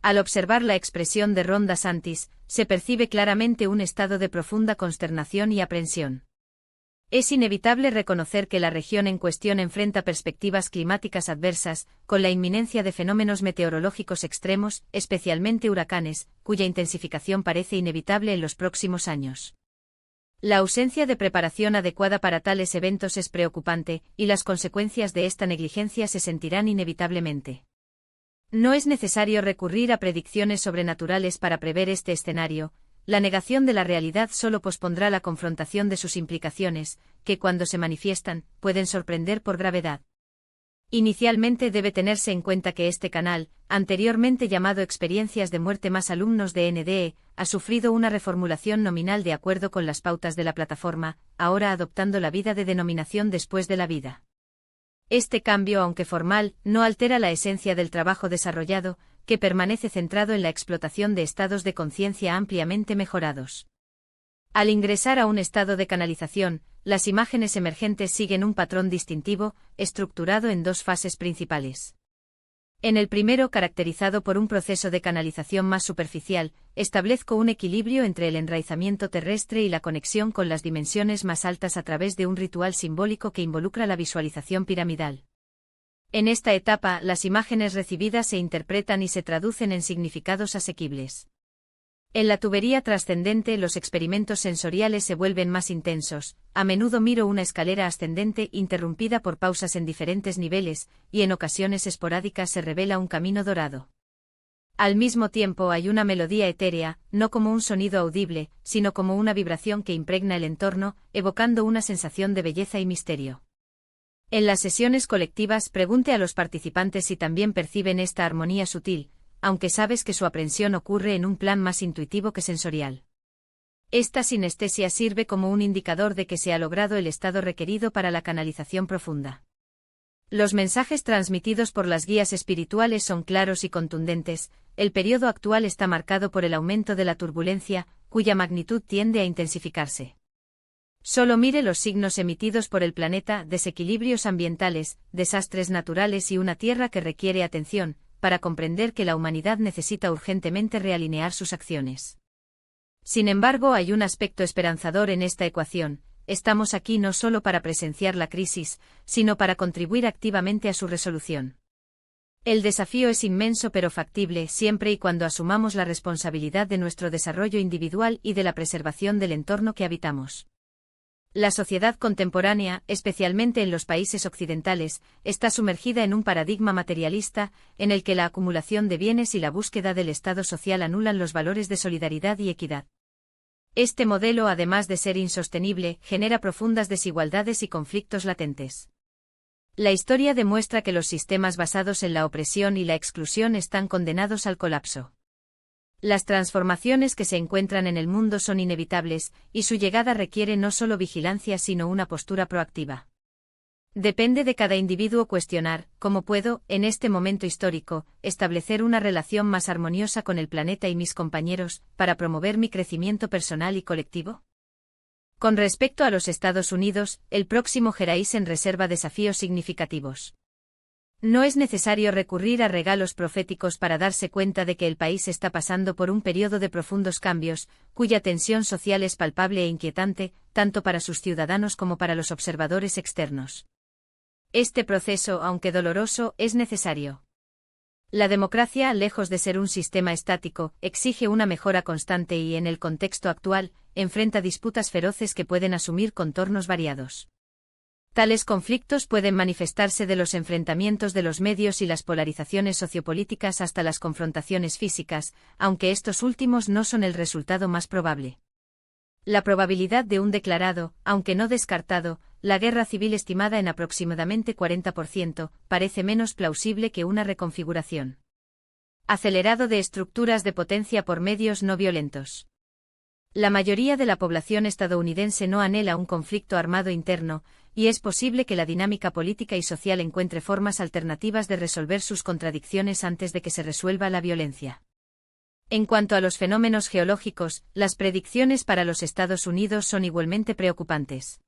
Al observar la expresión de Ron DeSantis, se percibe claramente un estado de profunda consternación y aprensión. Es inevitable reconocer que la región en cuestión enfrenta perspectivas climáticas adversas, con la inminencia de fenómenos meteorológicos extremos, especialmente huracanes, cuya intensificación parece inevitable en los próximos años. La ausencia de preparación adecuada para tales eventos es preocupante, y las consecuencias de esta negligencia se sentirán inevitablemente. No es necesario recurrir a predicciones sobrenaturales para prever este escenario. La negación de la realidad solo pospondrá la confrontación de sus implicaciones, que cuando se manifiestan, pueden sorprender por gravedad. Inicialmente debe tenerse en cuenta que este canal, anteriormente llamado Experiencias de Muerte más Alumnos de NDE, ha sufrido una reformulación nominal de acuerdo con las pautas de la plataforma, ahora adoptando la vida de denominación después de la vida. Este cambio, aunque formal, no altera la esencia del trabajo desarrollado, que permanece centrado en la explotación de estados de conciencia ampliamente mejorados. Al ingresar a un estado de canalización, las imágenes emergentes siguen un patrón distintivo, estructurado en dos fases principales. En el primero, caracterizado por un proceso de canalización más superficial, establezco un equilibrio entre el enraizamiento terrestre y la conexión con las dimensiones más altas a través de un ritual simbólico que involucra la visualización piramidal. En esta etapa, las imágenes recibidas se interpretan y se traducen en significados asequibles. En la tubería trascendente, los experimentos sensoriales se vuelven más intensos. A menudo miro una escalera ascendente interrumpida por pausas en diferentes niveles, y en ocasiones esporádicas se revela un camino dorado. Al mismo tiempo hay una melodía etérea, no como un sonido audible, sino como una vibración que impregna el entorno, evocando una sensación de belleza y misterio. En las sesiones colectivas, pregunte a los participantes si también perciben esta armonía sutil, aunque sabes que su aprehensión ocurre en un plan más intuitivo que sensorial. Esta sinestesia sirve como un indicador de que se ha logrado el estado requerido para la canalización profunda. Los mensajes transmitidos por las guías espirituales son claros y contundentes. El periodo actual está marcado por el aumento de la turbulencia, cuya magnitud tiende a intensificarse. Solo mire los signos emitidos por el planeta: desequilibrios ambientales, desastres naturales y una Tierra que requiere atención, para comprender que la humanidad necesita urgentemente realinear sus acciones. Sin embargo, hay un aspecto esperanzador en esta ecuación: estamos aquí no solo para presenciar la crisis, sino para contribuir activamente a su resolución. El desafío es inmenso pero factible siempre y cuando asumamos la responsabilidad de nuestro desarrollo individual y de la preservación del entorno que habitamos. La sociedad contemporánea, especialmente en los países occidentales, está sumergida en un paradigma materialista, en el que la acumulación de bienes y la búsqueda del estado social anulan los valores de solidaridad y equidad. Este modelo, además de ser insostenible, genera profundas desigualdades y conflictos latentes. La historia demuestra que los sistemas basados en la opresión y la exclusión están condenados al colapso. Las transformaciones que se encuentran en el mundo son inevitables, y su llegada requiere no solo vigilancia sino una postura proactiva. Depende de cada individuo cuestionar: ¿cómo puedo, en este momento histórico, establecer una relación más armoniosa con el planeta y mis compañeros, para promover mi crecimiento personal y colectivo? Con respecto a los Estados Unidos, el próximo Gereisen reserva desafíos significativos. No es necesario recurrir a regalos proféticos para darse cuenta de que el país está pasando por un periodo de profundos cambios, cuya tensión social es palpable e inquietante, tanto para sus ciudadanos como para los observadores externos. Este proceso, aunque doloroso, es necesario. La democracia, lejos de ser un sistema estático, exige una mejora constante y, en el contexto actual, enfrenta disputas feroces que pueden asumir contornos variados. Tales conflictos pueden manifestarse de los enfrentamientos de los medios y las polarizaciones sociopolíticas hasta las confrontaciones físicas, aunque estos últimos no son el resultado más probable. La probabilidad de un declarado, aunque no descartado, la guerra civil estimada en aproximadamente 40%, parece menos plausible que una reconfiguración acelerado de estructuras de potencia por medios no violentos. La mayoría de la población estadounidense no anhela un conflicto armado interno, y es posible que la dinámica política y social encuentre formas alternativas de resolver sus contradicciones antes de que se resuelva la violencia. En cuanto a los fenómenos geológicos, las predicciones para los Estados Unidos son igualmente preocupantes.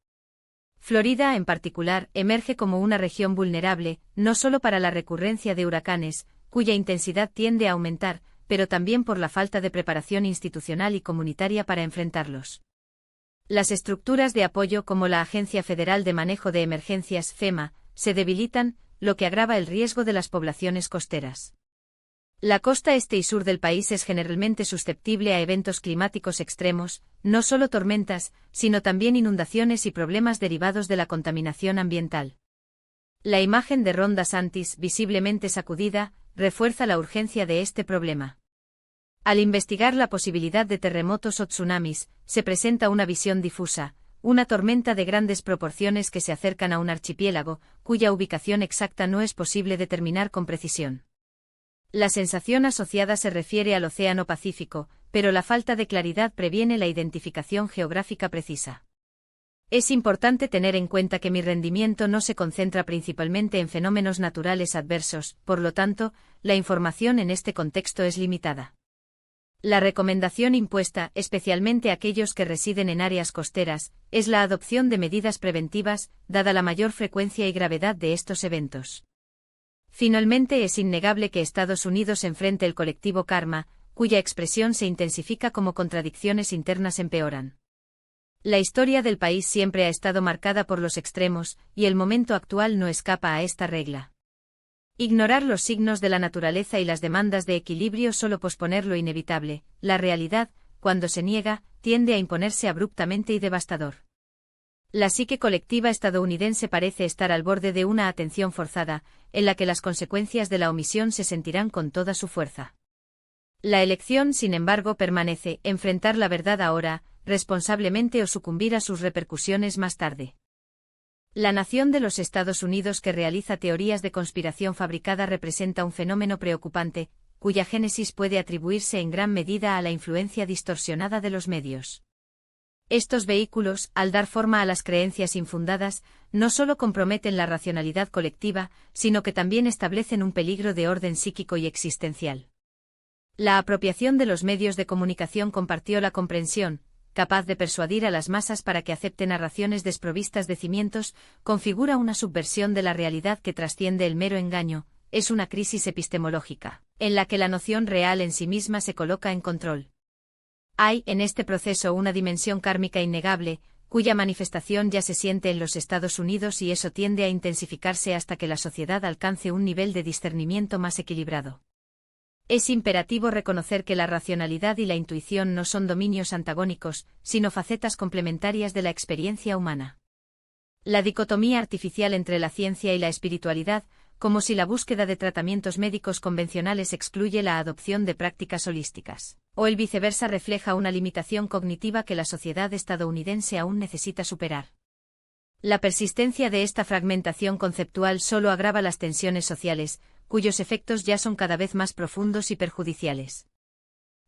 Florida, en particular, emerge como una región vulnerable, no solo para la recurrencia de huracanes, cuya intensidad tiende a aumentar, pero también por la falta de preparación institucional y comunitaria para enfrentarlos. Las estructuras de apoyo como la Agencia Federal de Manejo de Emergencias, FEMA, se debilitan, lo que agrava el riesgo de las poblaciones costeras. La costa este y sur del país es generalmente susceptible a eventos climáticos extremos, no solo tormentas, sino también inundaciones y problemas derivados de la contaminación ambiental. La imagen de Ron DeSantis, visiblemente sacudida, refuerza la urgencia de este problema. Al investigar la posibilidad de terremotos o tsunamis, se presenta una visión difusa, una tormenta de grandes proporciones que se acercan a un archipiélago, cuya ubicación exacta no es posible determinar con precisión. La sensación asociada se refiere al Océano Pacífico, pero la falta de claridad previene la identificación geográfica precisa. Es importante tener en cuenta que mi rendimiento no se concentra principalmente en fenómenos naturales adversos, por lo tanto, la información en este contexto es limitada. La recomendación impuesta, especialmente a aquellos que residen en áreas costeras, es la adopción de medidas preventivas, dada la mayor frecuencia y gravedad de estos eventos. Finalmente, es innegable que Estados Unidos enfrente el colectivo karma, cuya expresión se intensifica como contradicciones internas empeoran. La historia del país siempre ha estado marcada por los extremos, y el momento actual no escapa a esta regla. Ignorar los signos de la naturaleza y las demandas de equilibrio solo posponer lo inevitable. La realidad, cuando se niega, tiende a imponerse abruptamente y devastador. La psique colectiva estadounidense parece estar al borde de una atención forzada, en la que las consecuencias de la omisión se sentirán con toda su fuerza. La elección, sin embargo, permanece: enfrentar la verdad ahora, responsablemente, o sucumbir a sus repercusiones más tarde. La nación de los Estados Unidos que realiza teorías de conspiración fabricada representa un fenómeno preocupante, cuya génesis puede atribuirse en gran medida a la influencia distorsionada de los medios. Estos vehículos, al dar forma a las creencias infundadas, no solo comprometen la racionalidad colectiva, sino que también establecen un peligro de orden psíquico y existencial. La apropiación de los medios de comunicación compartió la comprensión, capaz de persuadir a las masas para que acepten narraciones desprovistas de cimientos, configura una subversión de la realidad que trasciende el mero engaño. Es una crisis epistemológica, en la que la noción real en sí misma se coloca en control. Hay, en este proceso, una dimensión kármica innegable, cuya manifestación ya se siente en los Estados Unidos, y eso tiende a intensificarse hasta que la sociedad alcance un nivel de discernimiento más equilibrado. Es imperativo reconocer que la racionalidad y la intuición no son dominios antagónicos, sino facetas complementarias de la experiencia humana. La dicotomía artificial entre la ciencia y la espiritualidad, como si la búsqueda de tratamientos médicos convencionales excluye la adopción de prácticas holísticas, o el viceversa, refleja una limitación cognitiva que la sociedad estadounidense aún necesita superar. La persistencia de esta fragmentación conceptual solo agrava las tensiones sociales, cuyos efectos ya son cada vez más profundos y perjudiciales.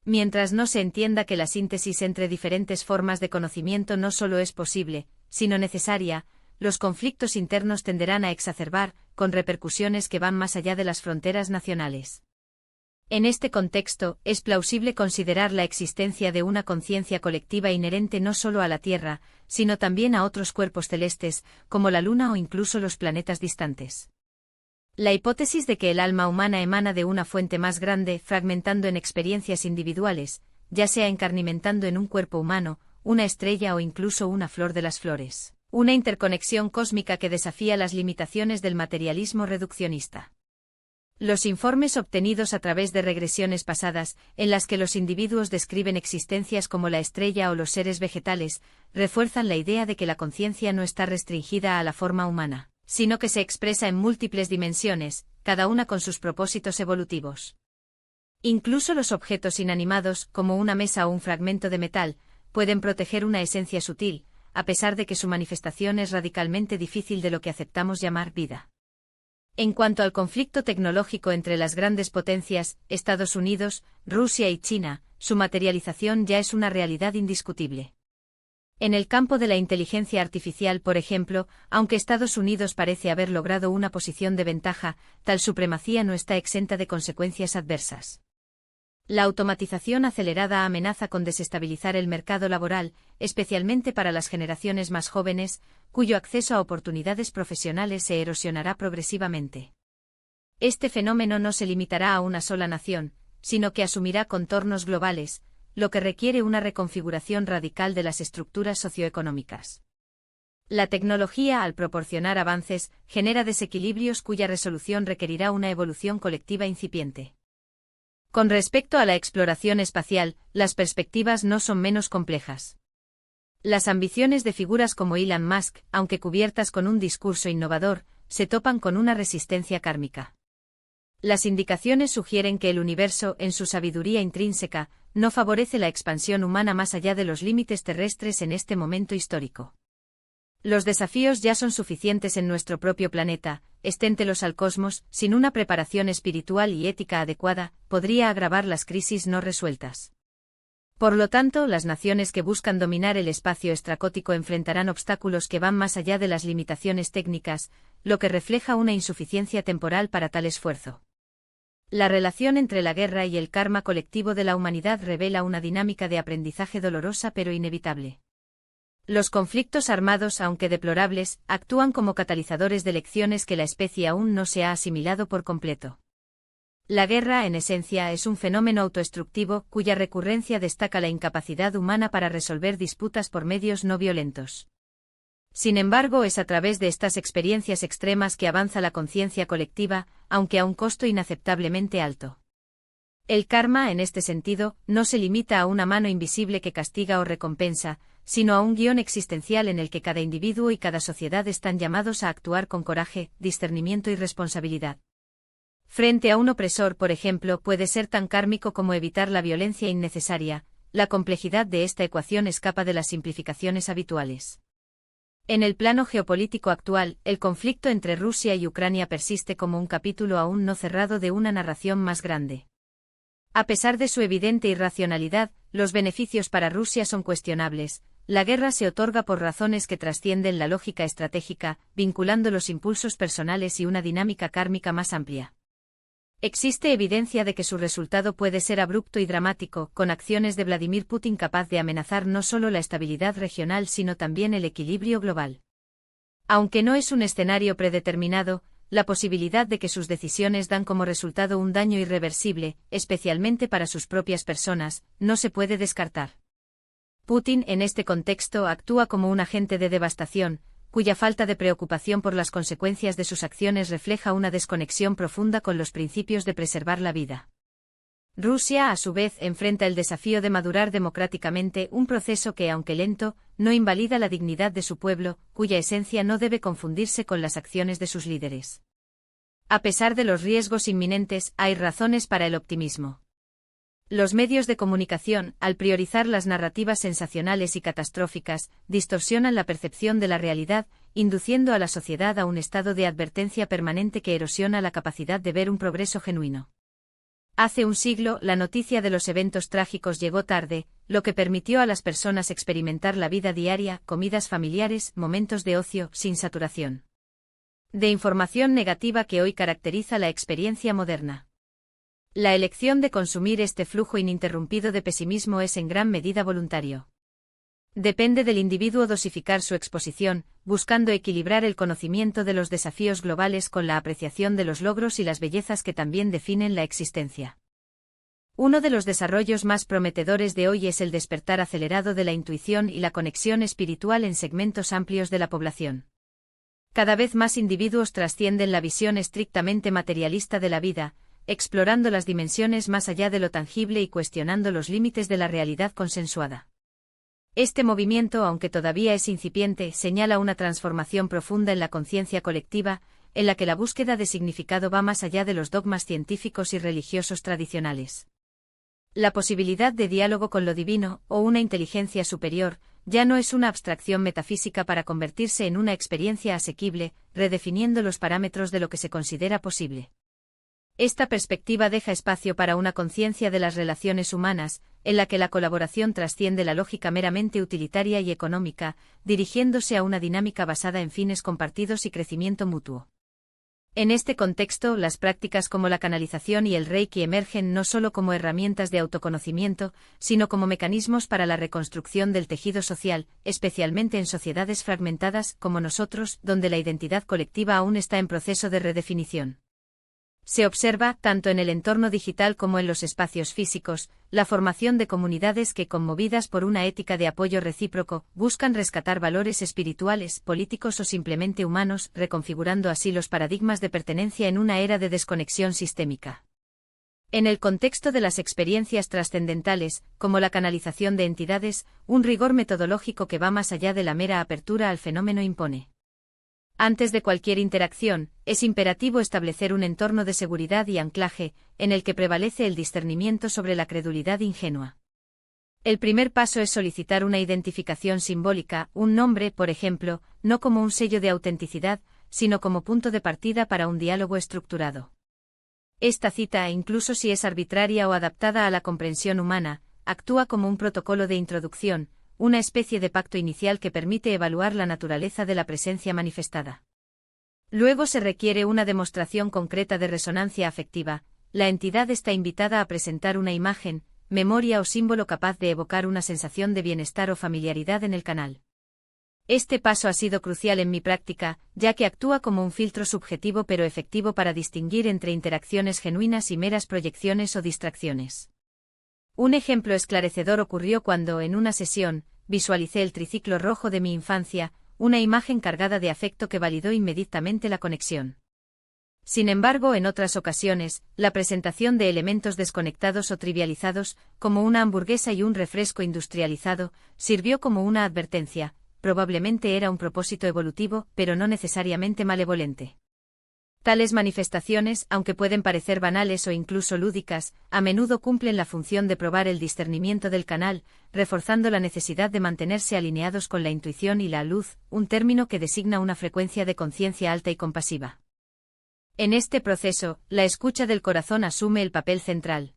Mientras no se entienda que la síntesis entre diferentes formas de conocimiento no solo es posible, sino necesaria, los conflictos internos tenderán a exacerbar, con repercusiones que van más allá de las fronteras nacionales. En este contexto, es plausible considerar la existencia de una conciencia colectiva inherente no solo a la Tierra, sino también a otros cuerpos celestes, como la Luna o incluso los planetas distantes. La hipótesis de que el alma humana emana de una fuente más grande, fragmentando en experiencias individuales, ya sea encarnimentando en un cuerpo humano, una estrella o incluso una flor de las flores. Una interconexión cósmica que desafía las limitaciones del materialismo reduccionista. Los informes obtenidos a través de regresiones pasadas, en las que los individuos describen existencias como la estrella o los seres vegetales, refuerzan la idea de que la conciencia no está restringida a la forma humana, sino que se expresa en múltiples dimensiones, cada una con sus propósitos evolutivos. Incluso los objetos inanimados, como una mesa o un fragmento de metal, pueden proteger una esencia sutil, a pesar de que su manifestación es radicalmente difícil de lo que aceptamos llamar vida. En cuanto al conflicto tecnológico entre las grandes potencias, Estados Unidos, Rusia y China, su materialización ya es una realidad indiscutible. En el campo de la inteligencia artificial, por ejemplo, aunque Estados Unidos parece haber logrado una posición de ventaja, tal supremacía no está exenta de consecuencias adversas. La automatización acelerada amenaza con desestabilizar el mercado laboral, especialmente para las generaciones más jóvenes, cuyo acceso a oportunidades profesionales se erosionará progresivamente. Este fenómeno no se limitará a una sola nación, sino que asumirá contornos globales, lo que requiere una reconfiguración radical de las estructuras socioeconómicas. La tecnología, al proporcionar avances, genera desequilibrios cuya resolución requerirá una evolución colectiva incipiente. Con respecto a la exploración espacial, las perspectivas no son menos complejas. Las ambiciones de figuras como Elon Musk, aunque cubiertas con un discurso innovador, se topan con una resistencia kármica. Las indicaciones sugieren que el universo, en su sabiduría intrínseca, no favorece la expansión humana más allá de los límites terrestres en este momento histórico. Los desafíos ya son suficientes en nuestro propio planeta, esténtelos al cosmos, sin una preparación espiritual y ética adecuada, podría agravar las crisis no resueltas. Por lo tanto, las naciones que buscan dominar el espacio estracótico enfrentarán obstáculos que van más allá de las limitaciones técnicas, lo que refleja una insuficiencia temporal para tal esfuerzo. La relación entre la guerra y el karma colectivo de la humanidad revela una dinámica de aprendizaje dolorosa pero inevitable. Los conflictos armados, aunque deplorables, actúan como catalizadores de lecciones que la especie aún no se ha asimilado por completo. La guerra, en esencia, es un fenómeno autodestructivo, cuya recurrencia destaca la incapacidad humana para resolver disputas por medios no violentos. Sin embargo, es a través de estas experiencias extremas que avanza la conciencia colectiva, aunque a un costo inaceptablemente alto. El karma, en este sentido, no se limita a una mano invisible que castiga o recompensa, sino a un guión existencial en el que cada individuo y cada sociedad están llamados a actuar con coraje, discernimiento y responsabilidad. Frente a un opresor, por ejemplo, puede ser tan kármico como evitar la violencia innecesaria. La complejidad de esta ecuación escapa de las simplificaciones habituales. En el plano geopolítico actual, el conflicto entre Rusia y Ucrania persiste como un capítulo aún no cerrado de una narración más grande. A pesar de su evidente irracionalidad, los beneficios para Rusia son cuestionables. La guerra se otorga por razones que trascienden la lógica estratégica, vinculando los impulsos personales y una dinámica kármica más amplia. Existe evidencia de que su resultado puede ser abrupto y dramático, con acciones de Vladimir Putin capaz de amenazar no solo la estabilidad regional sino también el equilibrio global. Aunque no es un escenario predeterminado, la posibilidad de que sus decisiones dan como resultado un daño irreversible, especialmente para sus propias personas, no se puede descartar. Putin, en este contexto, actúa como un agente de devastación, cuya falta de preocupación por las consecuencias de sus acciones refleja una desconexión profunda con los principios de preservar la vida. Rusia, a su vez, enfrenta el desafío de madurar democráticamente, un proceso que, aunque lento, no invalida la dignidad de su pueblo, cuya esencia no debe confundirse con las acciones de sus líderes. A pesar de los riesgos inminentes, hay razones para el optimismo. Los medios de comunicación, al priorizar las narrativas sensacionales y catastróficas, distorsionan la percepción de la realidad, induciendo a la sociedad a un estado de advertencia permanente que erosiona la capacidad de ver un progreso genuino. Hace un siglo, la noticia de los eventos trágicos llegó tarde, lo que permitió a las personas experimentar la vida diaria, comidas familiares, momentos de ocio, sin saturación de información negativa que hoy caracteriza la experiencia moderna. La elección de consumir este flujo ininterrumpido de pesimismo es en gran medida voluntario. Depende del individuo dosificar su exposición, buscando equilibrar el conocimiento de los desafíos globales con la apreciación de los logros y las bellezas que también definen la existencia. Uno de los desarrollos más prometedores de hoy es el despertar acelerado de la intuición y la conexión espiritual en segmentos amplios de la población. Cada vez más individuos trascienden la visión estrictamente materialista de la vida, explorando las dimensiones más allá de lo tangible y cuestionando los límites de la realidad consensuada. Este movimiento, aunque todavía es incipiente, señala una transformación profunda en la conciencia colectiva, en la que la búsqueda de significado va más allá de los dogmas científicos y religiosos tradicionales. La posibilidad de diálogo con lo divino, o una inteligencia superior, ya no es una abstracción metafísica para convertirse en una experiencia asequible, redefiniendo los parámetros de lo que se considera posible. Esta perspectiva deja espacio para una conciencia de las relaciones humanas, en la que la colaboración trasciende la lógica meramente utilitaria y económica, dirigiéndose a una dinámica basada en fines compartidos y crecimiento mutuo. En este contexto, las prácticas como la canalización y el Reiki emergen no solo como herramientas de autoconocimiento, sino como mecanismos para la reconstrucción del tejido social, especialmente en sociedades fragmentadas como nosotros, donde la identidad colectiva aún está en proceso de redefinición. Se observa, tanto en el entorno digital como en los espacios físicos, la formación de comunidades que, conmovidas por una ética de apoyo recíproco, buscan rescatar valores espirituales, políticos o simplemente humanos, reconfigurando así los paradigmas de pertenencia en una era de desconexión sistémica. En el contexto de las experiencias trascendentales, como la canalización de entidades, un rigor metodológico que va más allá de la mera apertura al fenómeno impone. Antes de cualquier interacción, es imperativo establecer un entorno de seguridad y anclaje, en el que prevalece el discernimiento sobre la credulidad ingenua. El primer paso es solicitar una identificación simbólica, un nombre, por ejemplo, no como un sello de autenticidad, sino como punto de partida para un diálogo estructurado. Esta cita, incluso si es arbitraria o adaptada a la comprensión humana, actúa como un protocolo de introducción, una especie de pacto inicial que permite evaluar la naturaleza de la presencia manifestada. Luego se requiere una demostración concreta de resonancia afectiva. La entidad está invitada a presentar una imagen, memoria o símbolo capaz de evocar una sensación de bienestar o familiaridad en el canal. Este paso ha sido crucial en mi práctica, ya que actúa como un filtro subjetivo pero efectivo para distinguir entre interacciones genuinas y meras proyecciones o distracciones. Un ejemplo esclarecedor ocurrió cuando, en una sesión, visualicé el triciclo rojo de mi infancia, una imagen cargada de afecto que validó inmediatamente la conexión. Sin embargo, en otras ocasiones, la presentación de elementos desconectados o trivializados, como una hamburguesa y un refresco industrializado, sirvió como una advertencia. Probablemente era un propósito evolutivo, pero no necesariamente malevolente. Tales manifestaciones, aunque pueden parecer banales o incluso lúdicas, a menudo cumplen la función de probar el discernimiento del canal, reforzando la necesidad de mantenerse alineados con la intuición y la luz, un término que designa una frecuencia de conciencia alta y compasiva. En este proceso, la escucha del corazón asume el papel central.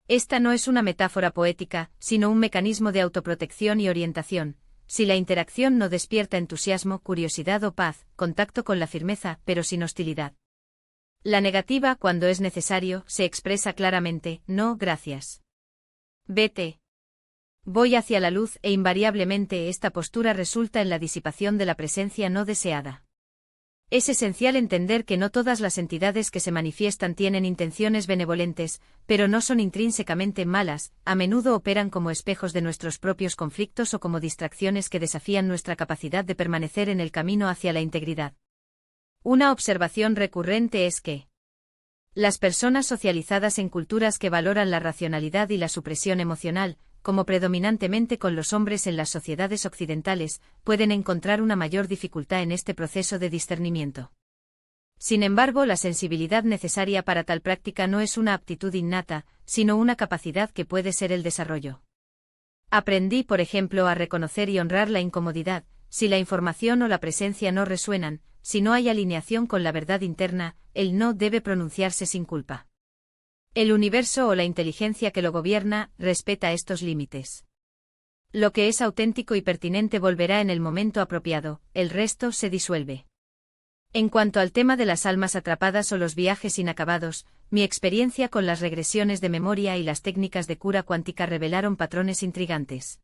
Esta no es una metáfora poética, sino un mecanismo de autoprotección y orientación. Si la interacción no despierta entusiasmo, curiosidad o paz, contacto con la firmeza, pero sin hostilidad. La negativa, cuando es necesario, se expresa claramente: no, gracias. Vete. Voy hacia la luz, e invariablemente esta postura resulta en la disipación de la presencia no deseada. Es esencial entender que no todas las entidades que se manifiestan tienen intenciones benevolentes, pero no son intrínsecamente malas, a menudo operan como espejos de nuestros propios conflictos o como distracciones que desafían nuestra capacidad de permanecer en el camino hacia la integridad. Una observación recurrente es que las personas socializadas en culturas que valoran la racionalidad y la supresión emocional, como predominantemente con los hombres en las sociedades occidentales, pueden encontrar una mayor dificultad en este proceso de discernimiento. Sin embargo, la sensibilidad necesaria para tal práctica no es una aptitud innata, sino una capacidad que puede ser el desarrollo. Aprendí, por ejemplo, a reconocer y honrar la incomodidad, si la información o la presencia no resuenan, si no hay alineación con la verdad interna, el no debe pronunciarse sin culpa. El universo o la inteligencia que lo gobierna respeta estos límites. Lo que es auténtico y pertinente volverá en el momento apropiado, el resto se disuelve. En cuanto al tema de las almas atrapadas o los viajes inacabados, mi experiencia con las regresiones de memoria y las técnicas de cura cuántica revelaron patrones intrigantes.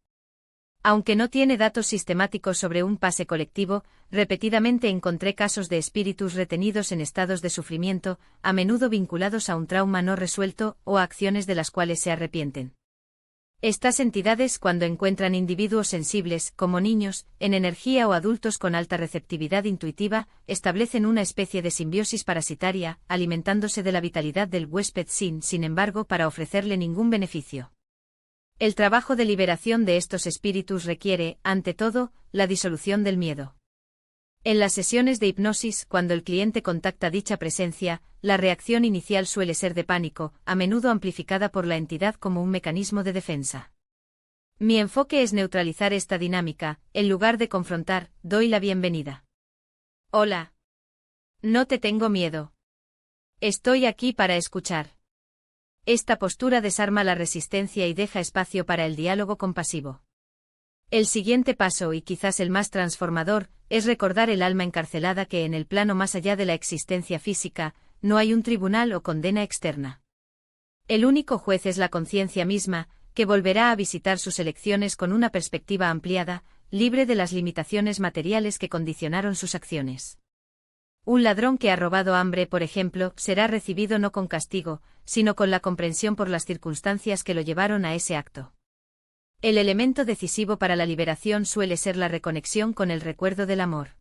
Aunque no tiene datos sistemáticos sobre un pase colectivo, repetidamente encontré casos de espíritus retenidos en estados de sufrimiento, a menudo vinculados a un trauma no resuelto o a acciones de las cuales se arrepienten. Estas entidades, cuando encuentran individuos sensibles, como niños, en energía o adultos con alta receptividad intuitiva, establecen una especie de simbiosis parasitaria, alimentándose de la vitalidad del huésped sin embargo, para ofrecerle ningún beneficio. El trabajo de liberación de estos espíritus requiere, ante todo, la disolución del miedo. En las sesiones de hipnosis, cuando el cliente contacta dicha presencia, la reacción inicial suele ser de pánico, a menudo amplificada por la entidad como un mecanismo de defensa. Mi enfoque es neutralizar esta dinámica, en lugar de confrontar, doy la bienvenida. Hola. No te tengo miedo. Estoy aquí para escuchar. Esta postura desarma la resistencia y deja espacio para el diálogo compasivo. El siguiente paso, y quizás el más transformador, es recordar el alma encarcelada que en el plano más allá de la existencia física, no hay un tribunal o condena externa. El único juez es la conciencia misma, que volverá a visitar sus elecciones con una perspectiva ampliada, libre de las limitaciones materiales que condicionaron sus acciones. Un ladrón que ha robado hambre, por ejemplo, será recibido no con castigo, sino con la comprensión por las circunstancias que lo llevaron a ese acto. El elemento decisivo para la liberación suele ser la reconexión con el recuerdo del amor.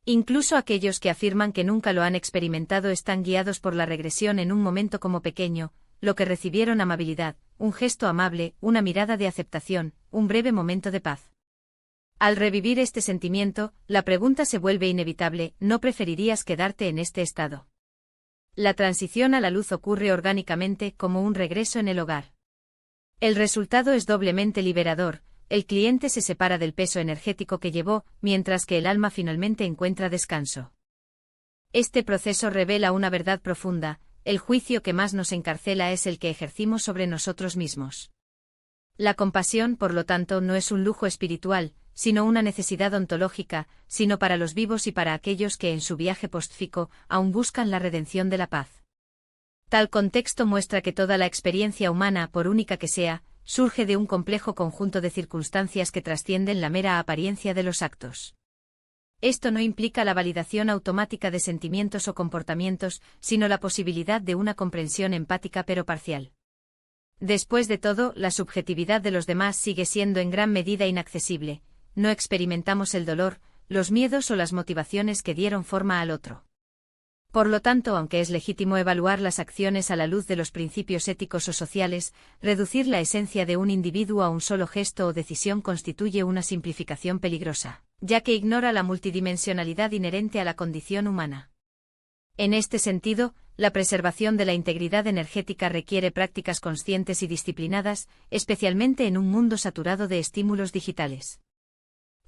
Incluso aquellos que afirman que nunca lo han experimentado están guiados por la regresión en un momento como pequeño, lo que recibieron amabilidad, un gesto amable, una mirada de aceptación, un breve momento de paz. Al revivir este sentimiento, la pregunta se vuelve inevitable: ¿no preferirías quedarte en este estado? La transición a la luz ocurre orgánicamente como un regreso en el hogar. El resultado es doblemente liberador. El cliente se separa del peso energético que llevó, mientras que el alma finalmente encuentra descanso. Este proceso revela una verdad profunda: el juicio que más nos encarcela es el que ejercimos sobre nosotros mismos. La compasión, por lo tanto, no es un lujo espiritual, sino una necesidad ontológica, sino para los vivos y para aquellos que en su viaje postfico aún buscan la redención de la paz. Tal contexto muestra que toda la experiencia humana, por única que sea, surge de un complejo conjunto de circunstancias que trascienden la mera apariencia de los actos. Esto no implica la validación automática de sentimientos o comportamientos, sino la posibilidad de una comprensión empática pero parcial. Después de todo, la subjetividad de los demás sigue siendo en gran medida inaccesible. No experimentamos el dolor, los miedos o las motivaciones que dieron forma al otro. Por lo tanto, aunque es legítimo evaluar las acciones a la luz de los principios éticos o sociales, reducir la esencia de un individuo a un solo gesto o decisión constituye una simplificación peligrosa, ya que ignora la multidimensionalidad inherente a la condición humana. En este sentido, la preservación de la integridad energética requiere prácticas conscientes y disciplinadas, especialmente en un mundo saturado de estímulos digitales.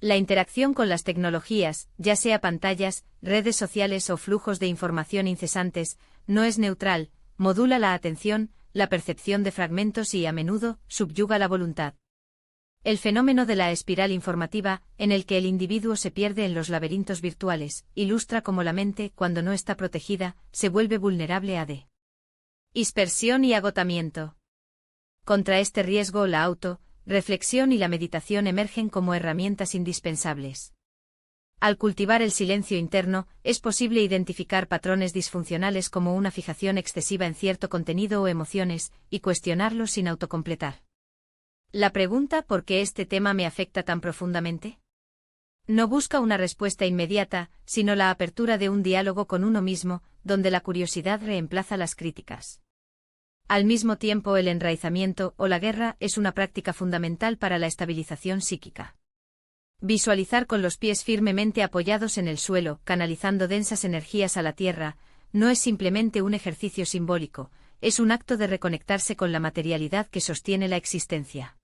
La interacción con las tecnologías, ya sea pantallas, redes sociales o flujos de información incesantes, no es neutral, modula la atención, la percepción de fragmentos y, a menudo, subyuga la voluntad. El fenómeno de la espiral informativa, en el que el individuo se pierde en los laberintos virtuales, ilustra cómo la mente, cuando no está protegida, se vuelve vulnerable a dispersión y agotamiento. Contra este riesgo, la reflexión y la meditación emergen como herramientas indispensables. Al cultivar el silencio interno, es posible identificar patrones disfuncionales como una fijación excesiva en cierto contenido o emociones, y cuestionarlos sin autocompletar. La pregunta ¿por qué este tema me afecta tan profundamente? No busca una respuesta inmediata, sino la apertura de un diálogo con uno mismo, donde la curiosidad reemplaza las críticas. Al mismo tiempo, el enraizamiento o la guerra es una práctica fundamental para la estabilización psíquica. Visualizar con los pies firmemente apoyados en el suelo, canalizando densas energías a la tierra, no es simplemente un ejercicio simbólico, es un acto de reconectarse con la materialidad que sostiene la existencia.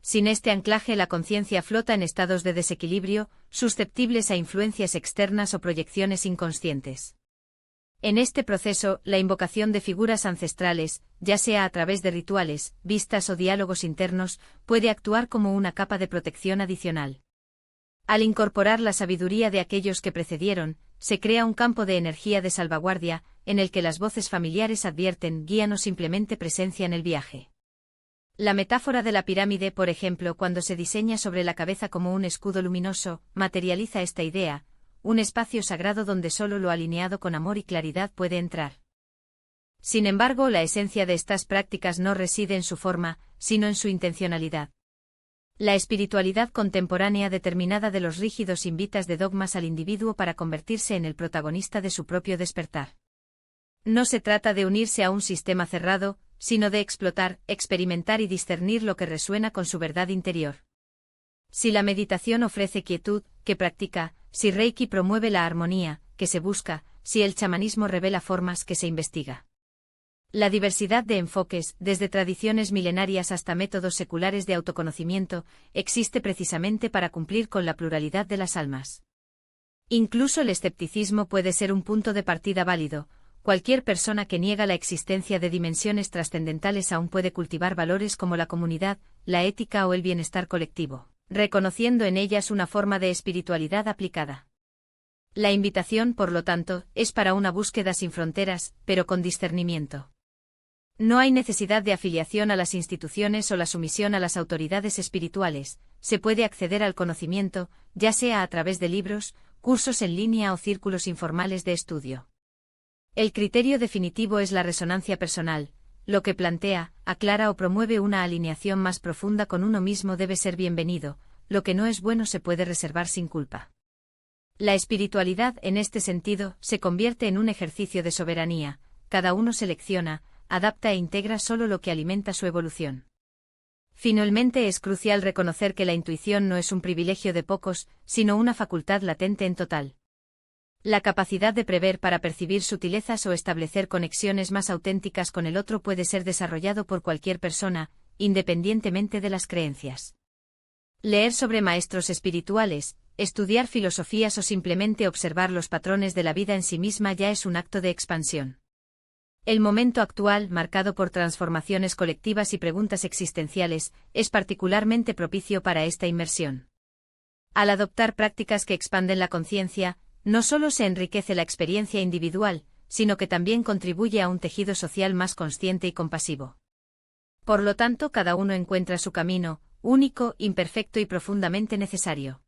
Sin este anclaje, la conciencia flota en estados de desequilibrio, susceptibles a influencias externas o proyecciones inconscientes. En este proceso, la invocación de figuras ancestrales, ya sea a través de rituales, vistas o diálogos internos, puede actuar como una capa de protección adicional. Al incorporar la sabiduría de aquellos que precedieron, se crea un campo de energía de salvaguardia, en el que las voces familiares advierten, guían o simplemente presencian el viaje. La metáfora de la pirámide, por ejemplo, cuando se diseña sobre la cabeza como un escudo luminoso, materializa esta idea, un espacio sagrado donde solo lo alineado con amor y claridad puede entrar. Sin embargo, la esencia de estas prácticas no reside en su forma, sino en su intencionalidad. La espiritualidad contemporánea determinada de los rígidos invitas de dogmas al individuo para convertirse en el protagonista de su propio despertar. No se trata de unirse a un sistema cerrado, sino de explotar, experimentar y discernir lo que resuena con su verdad interior. Si la meditación ofrece quietud, que practica, si Reiki promueve la armonía, que se busca, si el chamanismo revela formas, que se investiga. La diversidad de enfoques, desde tradiciones milenarias hasta métodos seculares de autoconocimiento, existe precisamente para cumplir con la pluralidad de las almas. Incluso el escepticismo puede ser un punto de partida válido. Cualquier persona que niega la existencia de dimensiones trascendentales aún puede cultivar valores como la comunidad, la ética o el bienestar colectivo, reconociendo en ellas una forma de espiritualidad aplicada. La invitación, por lo tanto, es para una búsqueda sin fronteras, pero con discernimiento. No hay necesidad de afiliación a las instituciones o la sumisión a las autoridades espirituales, se puede acceder al conocimiento, ya sea a través de libros, cursos en línea o círculos informales de estudio. El criterio definitivo es la resonancia personal, lo que plantea, aclara o promueve una alineación más profunda con uno mismo debe ser bienvenido, lo que no es bueno se puede reservar sin culpa. La espiritualidad, en este sentido, se convierte en un ejercicio de soberanía, cada uno selecciona, adapta e integra solo lo que alimenta su evolución. Finalmente es crucial reconocer que la intuición no es un privilegio de pocos, sino una facultad latente en total. La capacidad de prever para percibir sutilezas o establecer conexiones más auténticas con el otro puede ser desarrollado por cualquier persona, independientemente de las creencias. Leer sobre maestros espirituales, estudiar filosofías o simplemente observar los patrones de la vida en sí misma ya es un acto de expansión. El momento actual, marcado por transformaciones colectivas y preguntas existenciales, es particularmente propicio para esta inmersión. Al adoptar prácticas que expanden la conciencia, no solo se enriquece la experiencia individual, sino que también contribuye a un tejido social más consciente y compasivo. Por lo tanto, cada uno encuentra su camino, único, imperfecto y profundamente necesario.